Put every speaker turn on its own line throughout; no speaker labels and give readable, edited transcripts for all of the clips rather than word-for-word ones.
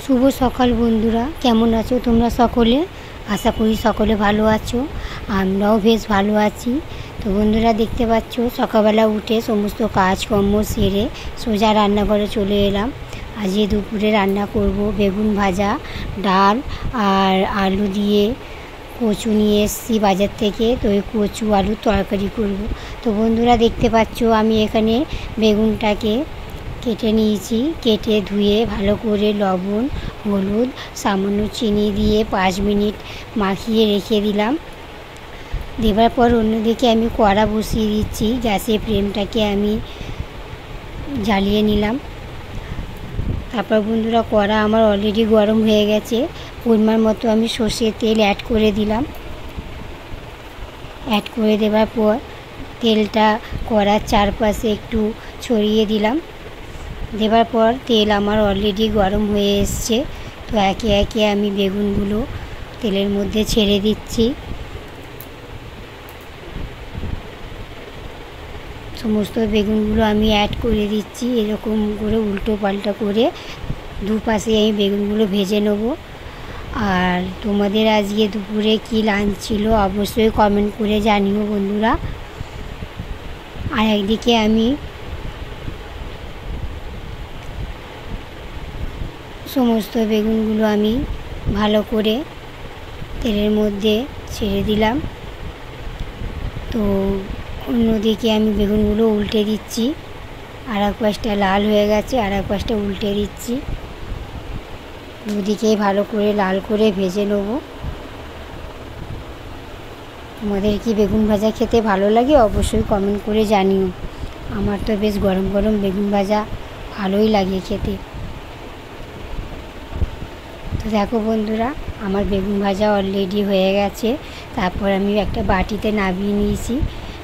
শুভ সকাল বন্ধুরা, কেমন আছো তোমরা সকলে? আশা করি সকলে ভালো আছো। আমরাও বেশ ভালো আছি। তো বন্ধুরা, দেখতে পাচ্ছ সকালবেলা উঠে সমস্ত কাজকর্ম সেরে সোজা রান্নাঘরে চলে এলাম। আজকে দুপুরে রান্না করব বেগুন ভাজা, ডাল আর আলু দিয়ে কচু নিয়ে এসেছি বাজার থেকে। তো এই কচু আলুর তরকারি করব। তো বন্ধুরা, দেখতে পাচ্ছ আমি এখানে বেগুনটাকে কেটে নিয়েছি। কেটে ধুয়ে ভালো করে লবণ, হলুদ, সামান্য চিনি দিয়ে 5 মিনিট মাখিয়ে রেখে দিলাম। দেওয়ার পর অন্যদিকে আমি কড়া বসিয়ে দিচ্ছি। গ্যাসের ফ্লেমটাকে আমি জ্বালিয়ে নিলাম। তারপর বন্ধুরা, কড়া আমার অলরেডি গরম হয়ে গেছে। পরিমাণ মতো আমি সর্ষের তেল অ্যাড করে দিলাম। অ্যাড করে দেওয়ার পর তেলটা কড়ার চারপাশে একটু ছড়িয়ে দিলাম। দেওয়ার পর তেল আমার অলরেডি গরম হয়ে এসছে। তো একে একে আমি বেগুনগুলো তেলের মধ্যে ছেড়ে দিচ্ছি। সমস্ত বেগুনগুলো আমি অ্যাড করে দিচ্ছি। এরকম করে উল্টো পাল্টা করে দুপাশে আমি বেগুনগুলো ভেজে নেব। আর তোমাদের আজকে দুপুরে কি লাঞ্চ ছিল অবশ্যই কমেন্ট করে জানিও বন্ধুরা। আর একদিকে আমি সমস্ত বেগুনগুলো আমি ভালো করে তেলের মধ্যে ছেড়ে দিলাম। তো অন্যদিকে আমি বেগুনগুলো উল্টে দিচ্ছি। আর এক পাশটা লাল হয়ে গেছে, আর এক পাশটা উল্টে দিচ্ছি। দুদিকেই ভালো করে লাল করে ভেজে নেব। তোমাদের কি বেগুন ভাজা খেতে ভালো লাগে অবশ্যই কমেন্ট করে জানিও। আমার তো বেশ গরম গরম বেগুন ভাজা ভালোই লাগে খেতে। তো দেখো বন্ধুরা, আমার বেগুন ভাজা অলরেডি হয়ে গেছে। তারপর আমি একটা বাটিতে নামিয়ে নিয়েছি।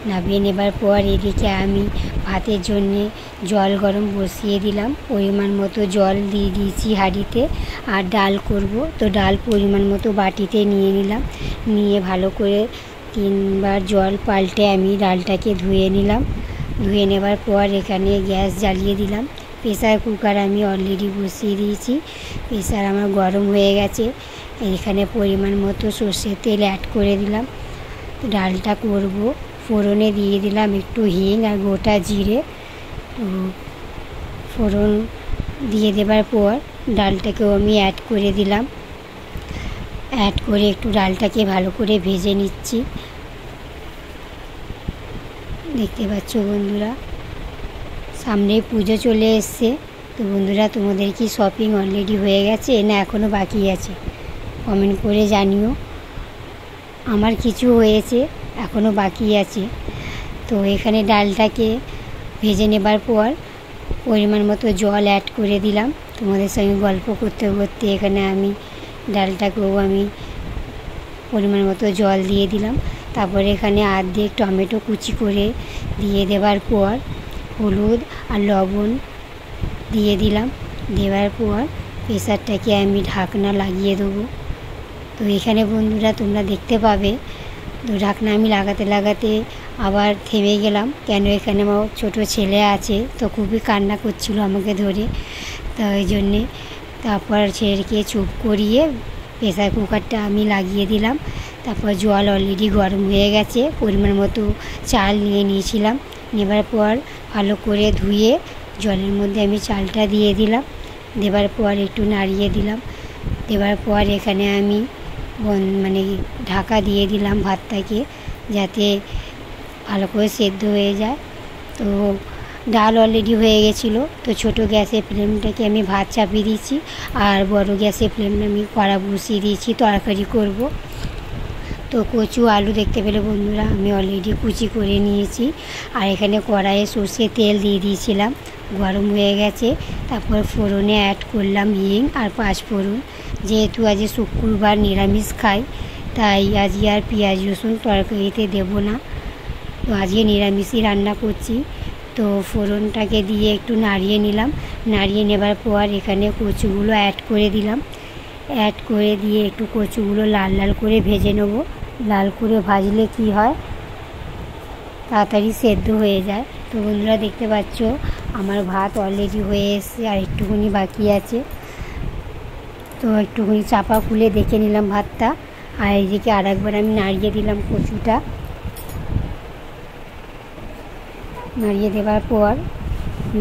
নামিয়ে নেবার পর এদিকে আমি ভাতের জন্যে জল গরম বসিয়ে দিলাম। পরিমাণ মতো জল দিয়ে দিয়েছি হাঁড়িতে। আর ডাল করব, তো ডাল পরিমাণ মতো বাটিতে নিয়ে নিলাম। নিয়ে ভালো করে 3 বার জল পাল্টে আমি ডালটাকে ধুয়ে নিলাম। ধুয়ে নেবার পর এখানে গ্যাস জ্বালিয়ে দিলাম। প্রেসার কুকার আমি অলরেডি বসিয়ে দিয়েছি। প্রেসার আমার গরম হয়ে গেছে। এখানে পরিমাণ মতো সর্ষের তেল অ্যাড করে দিলাম। ডালটা করব, ফোড়নে দিয়ে দিলাম একটু হিং আর গোটা জিরে। ফোড়ন দিয়ে দেবার পর ডালটাকেও আমি অ্যাড করে দিলাম। অ্যাড করে একটু ডালটাকে ভালো করে ভেজে নিচ্ছি। দেখতে পাচ্ছ বন্ধুরা, সামনে পুজো চলে এসছে। তো বন্ধুরা, তোমাদের কি শপিং অলরেডি হয়ে গেছে না এখনও বাকি আছে কমেন্ট করে জানিও। আমার কিছু হয়েছে, এখনও বাকি আছে। তো এখানে ডালটাকে ভেজে নেবার পর পরিমাণ মতো জল অ্যাড করে দিলাম। তোমাদের সঙ্গে গল্প করতে করতে এখানে আমি ডালটাকেও আমি পরিমাণ মতো জল দিয়ে দিলাম। তারপরে এখানে অর্ধেক টমেটো কুচি করে দিয়ে দেওয়ার পর হলুদ আর লবণ দিয়ে দিলাম। দেওয়ার পর প্রেসারটাকে আমি ঢাকনা লাগিয়ে দেবো। তো এখানে বন্ধুরা তোমরা দেখতে পাবে, তো ঢাকনা আমি লাগাতে লাগাতে আবার থেমে গেলাম। কেন, এখানে আমার ছোটো ছেলে আছে, তো খুবই কান্না করছিল আমাকে ধরে। তো ওই জন্যে তারপর ছেলেকে চুপ করিয়ে প্রেসার কুকারটা আমি লাগিয়ে দিলাম। তারপর জল অলরেডি গরম হয়ে গেছে। পরিমাণ মতো চাল নিয়ে নিয়েছিলাম। নেবার পর ভালো করে ধুয়ে জলের মধ্যে আমি চালটা দিয়ে দিলাম। দেবার পর একটু নাড়িয়ে দিলাম। দেবার পর এখানে আমি ঢাকা দিয়ে দিলাম ভাতটাকে, যাতে ভালো করে সেদ্ধ হয়ে যায়। তো ডাল অলরেডি হয়ে গেছিলো। তো ছোটো গ্যাসের ফ্লেমটাকে আমি ভাত চাপিয়ে দিয়েছি। আর বড় গ্যাসের ফ্লেমটা আমি কড়া বসিয়ে দিয়েছি তরকারি করব। তো কচু আলু দেখতে পেলে বন্ধুরা আমি অলরেডি কুচি করে নিয়েছি। আর এখানে কড়াইয়ে সর্ষের তেল দিয়ে দিয়েছিলাম, গরম হয়ে গেছে। তারপর ফোড়নে অ্যাড করলাম হিং আর 5 ফোড়ন। যেহেতু আজ শুক্রবার নিরামিষ খাই, তাই আজকে আর পেঁয়াজ রসুন তরকারিতে দেবো না। তো আজকে নিরামিষই রান্না করছি। তো ফোড়নটাকে দিয়ে একটু নাড়িয়ে নিলাম। নাড়িয়ে নেবার পর এখানে কচুগুলো অ্যাড করে দিলাম। অ্যাড করে দিয়ে একটু কচুগুলো লাল লাল করে ভেজে নেব। লাল করে ভাজলে কি হয়, তাড়াতাড়ি সেদ্ধ হয়ে যায়। তো বন্ধুরা, দেখতে পাচ্ছ আমার ভাত অলরেডি হয়ে এসছে, আর একটুখানি বাকি আছে। তো একটুখানি চাপা খুলে দেখে নিলাম ভাতটা। আর এইদিকে আর একবার আমি নাড়িয়ে দিলাম কচুটা। নাড়িয়ে দেওয়ার পর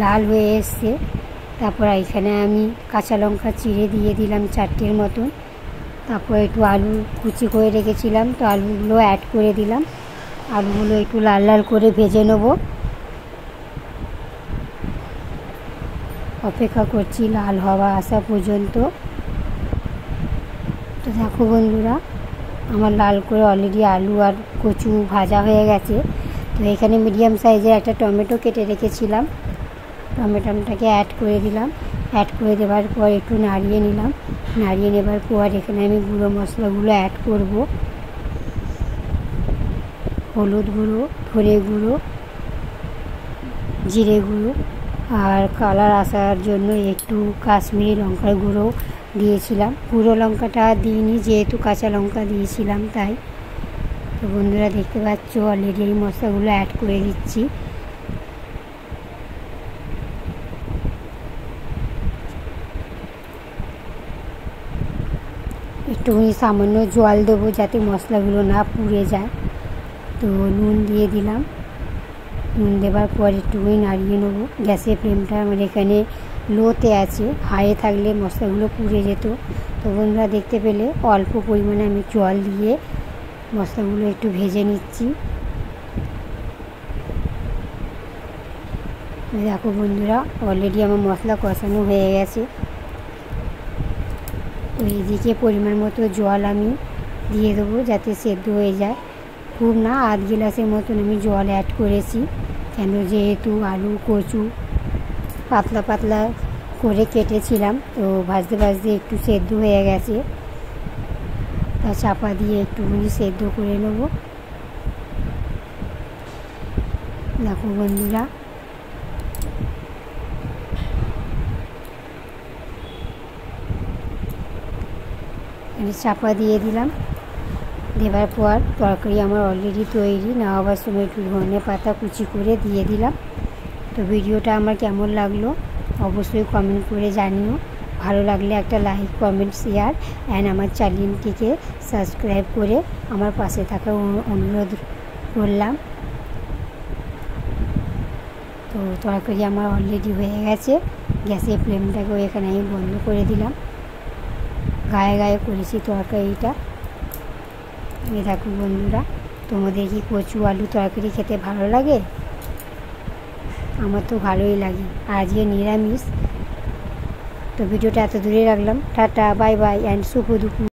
লাল হয়ে এসছে। তারপর এখানে আমি কাঁচা লঙ্কা চিড়ে দিয়ে দিলাম 4টের মতন। তারপর একটু আলু কুচি করে রেখেছিলাম, তো আলুগুলো অ্যাড করে দিলাম। আলুগুলো একটু লাল লাল করে ভেজে নেব। অপেক্ষা করছি লাল হওয়া আসা পর্যন্ত। তো দেখো বন্ধুরা, আমার লাল করে অলরেডি আলু আর কচু ভাজা হয়ে গেছে। তো এখানে মিডিয়াম সাইজের একটা টমেটো কেটে রেখেছিলাম, টমেটোটাকে অ্যাড করে দিলাম। অ্যাড করে দেওয়ার পর একটু নাড়িয়ে নিলাম। নাড়িয়ে নেবার পর এখানে আমি গুঁড়ো মশলাগুলো অ্যাড করব। হলুদ গুঁড়ো, ধনে গুঁড়ো, জিরে গুঁড়ো, আর কালার আসার জন্য একটু কাশ্মীরি লঙ্কার গুঁড়ো দিয়েছিলাম। গুঁড়ো লঙ্কাটা দিইনি, যেহেতু কাঁচা লঙ্কা দিয়েছিলাম তাই। তো বন্ধুরা দেখতে পাচ্ছ অলরেডি এই মশলাগুলো অ্যাড করে দিচ্ছি। একটুখানি সামান্য জল দেবো যাতে মশলাগুলো না পুড়ে যায়। তো নুন দিয়ে দিলাম। নুন দেওয়ার পর একটুখানি নাড়িয়ে নেবো। গ্যাসের ফ্লেমটা আমার এখানে লোতে আছে, হাইয়ে থাকলে মশলাগুলো পুড়ে যেত। তো বন্ধুরা দেখতে পেলে অল্প পরিমাণে আমি জল দিয়ে মশলাগুলো একটু ভেজে নিচ্ছি। দেখো বন্ধুরা, অলরেডি আমার মশলা কষানো হয়ে গেছে। তো এইদিকে পরিমাণ মতো জল আমি দিয়ে দেবো যাতে সেদ্ধ হয়ে যায়। খুব না, আধ গ্লাসের মতন আমি জল অ্যাড করেছি, কেন যেহেতু আলু কচু পাতলা পাতলা করে কেটেছিলাম। তো ভাজতে ভাজতে একটু সেদ্ধ হয়ে গেছে, তা চাপা দিয়ে একটুখানি সেদ্ধ করে নেব। দেখো বন্ধুরা, চাপা দিয়ে দিলাম। দেওয়ার পর তরকারি আমার অলরেডি তৈরি। নামাবার সময় একটু ধনে পাতা কুচি করে দিয়ে দিলাম। তো ভিডিওটা আমার কেমন লাগলো অবশ্যই কমেন্ট করে জানিও। ভালো লাগলে একটা লাইক, কমেন্ট, শেয়ার অ্যান্ড আমার চ্যানেলটিকে সাবস্ক্রাইব করে আমার পাশে থাকার অনুরোধ করলাম। তো তরকারি আমার অলরেডি হয়ে গেছে। গ্যাসের ফ্লেমটাকেও এখানে আমি বন্ধ করে দিলাম। গায়ে গায়ে করেছি তরকারিটা। এই দেখো বন্ধুরা, তোমাদের কি কচু আলু তরকারি খেতে ভালো লাগে? আমার তো ভালোই লাগে। আজকে নিরামিষ। তো ভিডিওটা এত দূরে রাখলাম। টাটা, বাই বাই অ্যান্ড শুভ দুপুর।